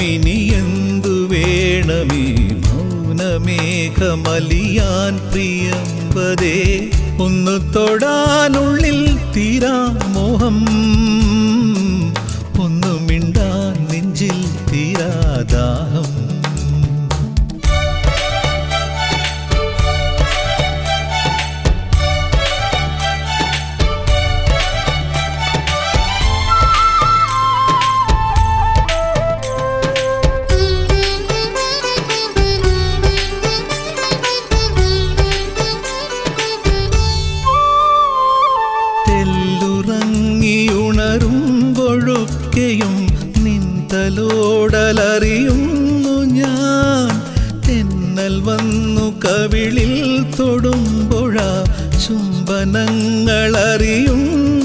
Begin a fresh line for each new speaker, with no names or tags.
ഇനി എന്തു വേണമീ മൗനമേഘമലിയാൻ പ്രിയമ്പതേ ഒന്നു തൊടാനുള്ളിൽ തീരാ മോഹം ഒന്നു മിണ്ടാൻ നെഞ്ചിൽ തീരാദാഹം ും നിന്തലോടലറിയുന്നു ഞാൻ തെന്നൽ വന്നു കവിളിൽ തൊടുമ്പോഴ ചുംബനങ്ങളറിയുന്നു